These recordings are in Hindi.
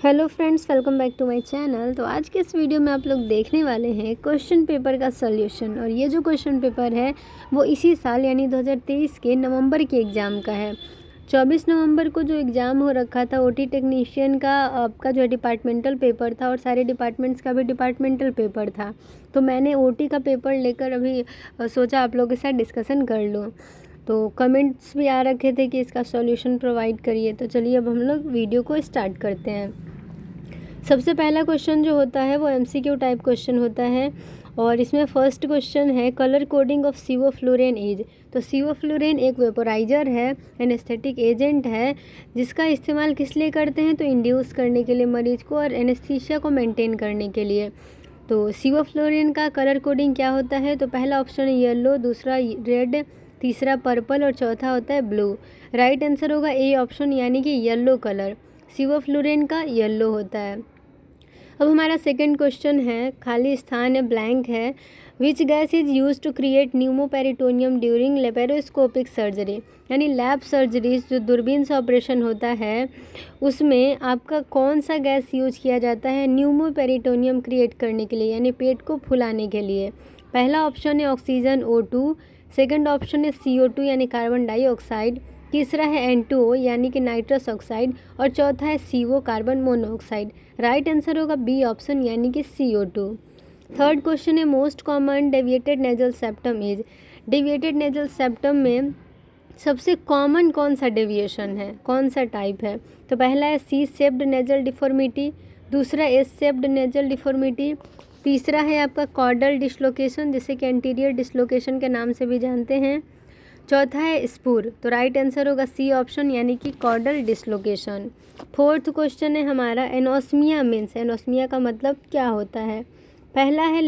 Hello friends, welcome back to my channel. तो आज के इस वीडियो में आप लोग देखने वाले हैं क्वेश्चन पेपर का सॉल्यूशन। और ये जो क्वेश्चन पेपर है वो इसी साल यानी 2023 के नवंबर के एग्ज़ाम का है। 24 नवंबर को जो एग्ज़ाम हो रखा था ओटी टेक्नीशियन का, आपका जो डिपार्टमेंटल पेपर था और सारे डिपार्टमेंट्स का भी डिपार्टमेंटल पेपर था। तो मैंने ओटी का पेपर लेकर अभी सोचा आप लोगों के साथ डिस्कशन कर लूँ। तो कमेंट्स भी आ रखे थे कि इसका सॉल्यूशन प्रोवाइड करिए। तो चलिए अब हम लोग वीडियो को स्टार्ट करते हैं। सबसे पहला क्वेश्चन जो होता है वो एमसीक्यू टाइप क्वेश्चन होता है और इसमें फर्स्ट क्वेश्चन है कलर कोडिंग ऑफ सिवोफ्लोरेन इज। तो सिवोफ्लोरेन एक वेपोराइजर है, एनेस्थेटिक एजेंट है, जिसका इस्तेमाल किस लिए करते हैं तो इंड्यूस करने के लिए मरीज को और एनेस्थीसिया को मेंटेन करने के लिए। तो सिवोफ्लोरेन का कलर कोडिंग क्या होता है तो पहला ऑप्शन है येलो, दूसरा रेड, तीसरा पर्पल और चौथा होता है ब्लू। राइट आंसर होगा ए ऑप्शन यानी कि येलो कलर। सिवोफ्लोरेन का येलो होता है। अब हमारा सेकंड क्वेश्चन है, खाली स्थान है, ब्लैंक है। Which gas is use to create pneumoperitoneum during laparoscopic surgery. यानी लैब सर्जरीज जो दूरबीन से ऑपरेशन होता है उसमें आपका कौन सा गैस यूज किया जाता है न्यूमोपेरिटोनियम क्रिएट करने के लिए, यानी पेट को फुलाने के लिए। पहला ऑप्शन है ऑक्सीजन O2, सेकंड ऑप्शन है CO2 यानी कार्बन डाइऑक्साइड, तीसरा है N2O यानी कि नाइट्रस ऑक्साइड और चौथा है CO carbon monoxide. Right answer होगा बी ऑप्शन यानी कि CO2। थर्ड क्वेश्चन है most common deviated nasal septum is. Deviated nasal septum में सबसे कॉमन कौन सा डेविएशन है, कौन सा टाइप है तो पहला है सी शेप्ड नेजल डिफॉर्मिटी, दूसरा एस शेप्ड नेजल डिफॉर्मिटी, तीसरा है आपका कॉर्डल डिसलोकेशन जिसे कि एंटीरियर डिसलोकेशन के नाम से भी जानते हैं, चौथा है स्पूर। तो राइट आंसर होगा सी ऑप्शन यानी कि कॉर्डल डिसलोकेशन। फोर्थ क्वेश्चन है हमारा एनोस्मिया मीन्स। एनोस्मिया का मतलब क्या होता है। पहला है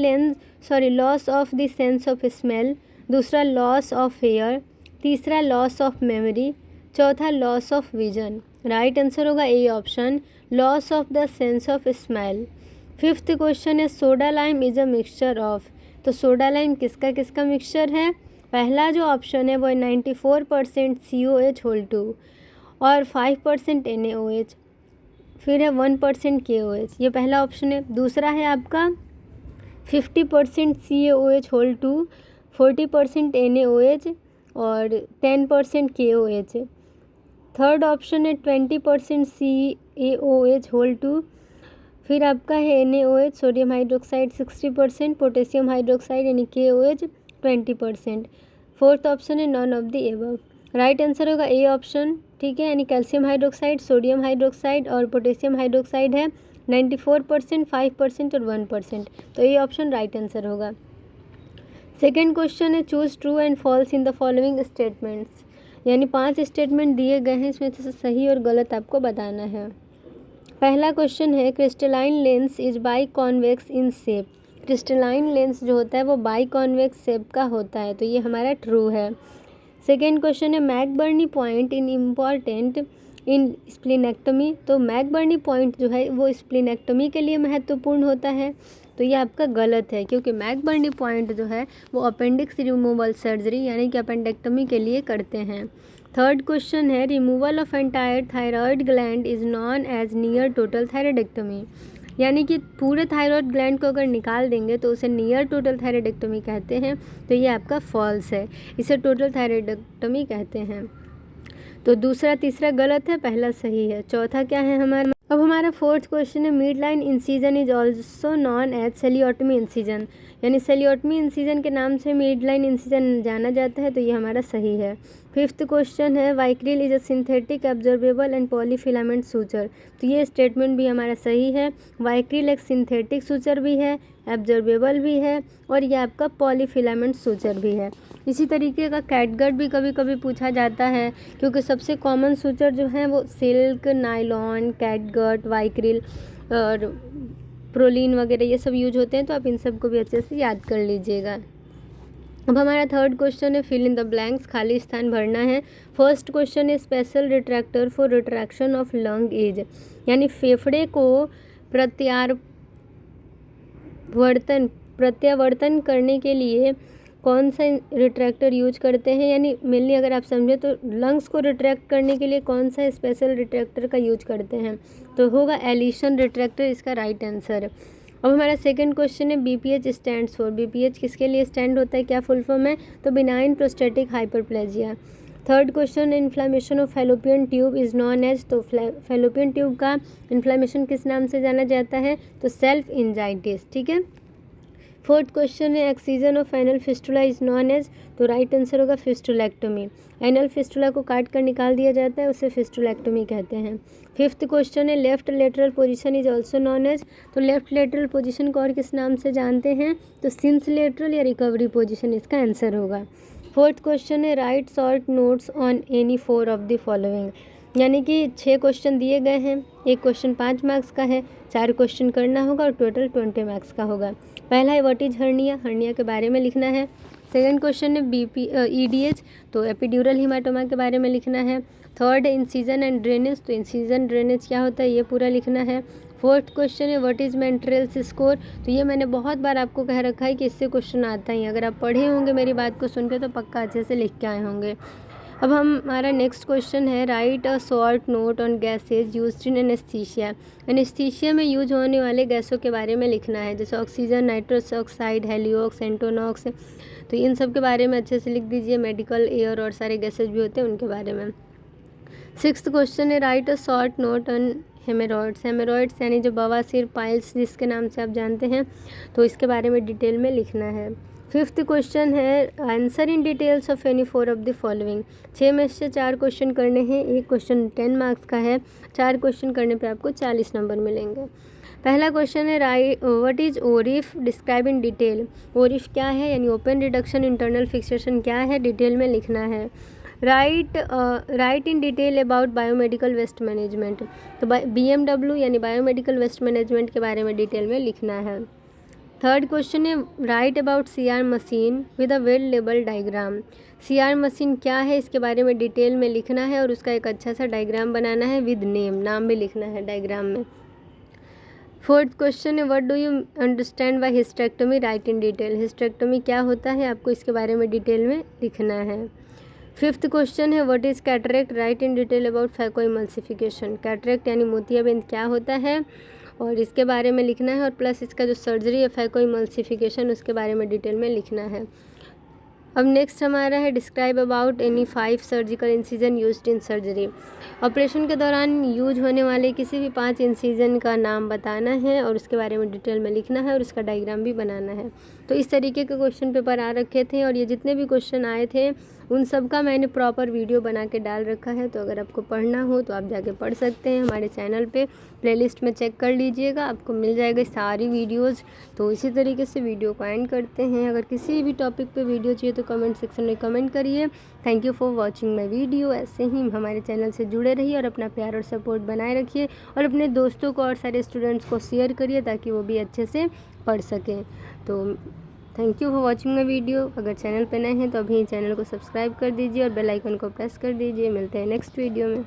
loss of the sense of smell, दूसरा लॉस ऑफ हेयर, तीसरा लॉस ऑफ मेमोरी, चौथा loss of vision. Right answer होगा A option loss of the sense of smell. Fifth question है soda lime is a mixture of. तो सोडा लाइम किसका किसका मिक्सचर है। पहला जो ऑप्शन है वो है 94% COH2 और 5% NaOH, फिर है 1% KOH, ये पहला ऑप्शन है। दूसरा है आपका 50% CaOH2, 40% NaOH और 10% KOH। थर्ड ऑप्शन है 20% CaOH2, फिर आपका है NaOH sodium hydroxide 60%, potassium hydroxide यानी KOH 20%। फोर्थ ऑप्शन है none of the above. Right answer होगा ए ऑप्शन, ठीक है, यानी कैल्शियम हाइड्रोक्साइड, सोडियम हाइड्रोक्साइड और पोटेशियम हाइड्रोक्साइड है 94%, 5% और 1%। तो ए ऑप्शन राइट आंसर होगा। सेकेंड क्वेश्चन है choose true and falls in the following statements. यानी 5 स्टेटमेंट दिए गए हैं, इसमें से सही और गलत आपको बताना है। पहला क्वेश्चन है crystalline lens is by convex in shape. Crystalline lens जो होता है वो बाई कॉन्वेक्स शेप का होता है, तो ये हमारा ट्रू है। सेकेंड क्वेश्चन है McBurney point in important in splenectomy. तो मैकबर्नी पॉइंट जो है वो स्प्लीनेक्टमी के लिए महत्वपूर्ण होता है, तो ये आपका गलत है क्योंकि मैकबर्नी पॉइंट जो है वो अपेंडिक्स रिमूवल सर्जरी यानी कि अपेंडेक्टमी के लिए करते हैं। थर्ड क्वेश्चन है removal of entire thyroid gland is known as near total thyroidectomy. यानी कि पूरे थायराइड ग्लैंड को अगर निकाल देंगे तो उसे नियर टोटल थायराइडेक्टमी कहते हैं, तो ये आपका फॉल्स है, इसे टोटल थायराइडेक्टमी कहते हैं। तो दूसरा तीसरा गलत है, पहला सही है। चौथा क्या है हमारा। अब हमारा फोर्थ क्वेश्चन है mid line incision is also known as coeliotomy incision. यानी सेलियोटमी इंसीजन के नाम से मिड लाइन इंसीजन जाना जाता है, तो ये हमारा सही है। फिफ्थ क्वेश्चन है Vicryl is a synthetic absorbable and polyfilament suture. तो ये स्टेटमेंट भी हमारा सही है। वाइक्रिल एक सिंथेटिक सूचर भी है, एब्जॉर्बेबल भी है और ये आपका पॉलीफिलामेंट सूचर भी है। इसी तरीके का कैटगट भी कभी कभी पूछा जाता है क्योंकि सबसे कॉमन सूचर जो है वो सिल्क, नायलॉन, कैटगट, वाइक्रिल और प्रोलीन वगैरह ये सब यूज होते हैं, तो आप इन सब को भी अच्छे से याद कर लीजिएगा। अब हमारा थर्ड क्वेश्चन है फिल इन द ब्लैंक्स, खाली स्थान भरना है। फर्स्ट क्वेश्चन है special retractor for retraction of lung is. यानी फेफड़े को प्रत्यावर्तन करने के लिए कौन सा रिट्रैक्टर यूज करते हैं, यानी मेनली अगर आप समझे तो लंग्स को रिट्रैक्ट करने के लिए कौन सा स्पेशल रिट्रैक्टर का यूज करते हैं, तो होगा एलिशन रिट्रैक्टर, इसका राइट आंसर। अब हमारा सेकंड क्वेश्चन है BPH स्टैंड्स फॉर, BPH किसके लिए स्टैंड होता है, क्या फुल फॉर्म है, तो benign prostatic hyperplasia. Third question, inflammation of fallopian tube is known as, तो फैलोपियन ट्यूब का इन्फ्लामेशन किस नाम से जाना जाता है, तो सेल्फ इंजाइटिस, ठीक है। फोर्थ क्वेश्चन है excision of anal fistula is known as, तो राइट आंसर होगा फिस्टुलेक्टोमी। एनल फिस्टुला को काट कर निकाल दिया जाता है, उसे फिस्टुलेक्टोमी कहते हैं। फिफ्थ क्वेश्चन है left lateral position is also known as, तो लेफ्ट लेटरल पोजीशन को और किस नाम से जानते हैं, तो सिंस लेटरल या रिकवरी पोजीशन इसका आंसर होगा। फोर्थ क्वेश्चन है write short notes on any 4 of the following, यानी कि 6 क्वेश्चन दिए गए हैं, एक क्वेश्चन 5 मार्क्स का है, 4 क्वेश्चन करना होगा और टोटल 20 मार्क्स का होगा। पहला है व्हाट इज हर्निया, हर्निया के बारे में लिखना है। सेकंड क्वेश्चन है EDH, तो एपिड्यूरल हिमाटोमा के बारे में लिखना है। थर्ड है इंसीजन एंड ड्रेनेज, तो इंसीजन ड्रेनेज क्या होता है ये पूरा लिखना है। फोर्थ क्वेश्चन है व्हाट इज़ मेंट्रेल्स स्कोर, तो ये मैंने बहुत बार आपको कह रखा है कि इससे क्वेश्चन आता ही, अगर आप पढ़े होंगे मेरी बात को सुन के तो पक्का अच्छे से लिख के आए होंगे। अब हमारा नेक्स्ट क्वेश्चन है write a short note on gases used in anaesthesia, anaesthesia में यूज होने वाले गैसों के बारे में लिखना है, जैसे ऑक्सीजन, नाइट्रस ऑक्साइड, हेलियोक्स, एंटोनॉक्स, तो इन सब के बारे में अच्छे से लिख दीजिए। मेडिकल एयर और सारे गैसेज भी होते हैं उनके बारे में। सिक्स्थ क्वेश्चन है write a short note on haemorrhoids, haemorrhoids यानी जो बवासीर, पाइल्स जिसके नाम से आप जानते हैं, तो इसके बारे में डिटेल में लिखना है। फिफ्थ क्वेश्चन है answer in details of any 4 of the following, 6 में से 4 क्वेश्चन करने हैं, एक क्वेश्चन 10 मार्क्स का है, 4 क्वेश्चन करने पे आपको 40 नंबर मिलेंगे। पहला क्वेश्चन है what is ORIF, describe in detail, ORIF क्या है यानी ओपन रिडक्शन इंटरनल फिक्सेशन क्या है, डिटेल में लिखना है। Write in detail about biomedical waste management, तो BMW यानी बायोमेडिकल वेस्ट मैनेजमेंट के बारे में डिटेल में लिखना है। थर्ड क्वेश्चन है write about CR machine with a well label diagram, CR machine क्या है इसके बारे में डिटेल में लिखना है और उसका एक अच्छा सा डायग्राम बनाना है विद नेम, नाम भी लिखना है डायग्राम में। फोर्थ क्वेश्चन है what do you understand by hysterectomy, right in detail, hysterectomy क्या होता है आपको इसके बारे में डिटेल में लिखना है। फिफ्थ क्वेश्चन है what is cataract, write in detail about phacoemulsification, cataract यानी मोतियाबिंद क्या होता है और इसके बारे में लिखना है, और प्लस इसका जो सर्जरी है फैकोइमल्सिफिकेशन उसके बारे में डिटेल में लिखना है। अब नेक्स्ट हमारा है describe about any 5 surgical incision used in surgery, operation के दौरान यूज होने वाले किसी भी 5 इंसिजन का नाम बताना है और उसके बारे में डिटेल में लिखना है और उसका डायग्राम भी बनाना है। तो इस तरीके के क्वेश्चन पेपर आ रखे थे और ये जितने भी क्वेश्चन आए थे उन सब का मैंने प्रॉपर वीडियो बना के डाल रखा है, तो अगर आपको पढ़ना हो तो आप जाके पढ़ सकते हैं, हमारे चैनल पे प्लेलिस्ट में चेक कर लीजिएगा, आपको मिल जाएगा सारी वीडियोज़। तो इसी तरीके से वीडियो को एंड करते हैं, अगर किसी भी टॉपिक पे वीडियो चाहिए तो कमेंट सेक्शन में कमेंट करिए। Thank you for watching my video, ऐसे ही हमारे चैनल से जुड़े रहिए और अपना प्यार और सपोर्ट बनाए रखिए और अपने दोस्तों को और सारे स्टूडेंट्स को शेयर करिए ताकि वो भी अच्छे से पढ़ सकें। तो thank you for watching my video, अगर चैनल पे नए हैं तो अभी चैनल को सब्सक्राइब कर दीजिए और बेल आइकन को प्रेस कर दीजिए। मिलते हैं नेक्स्ट वीडियो में।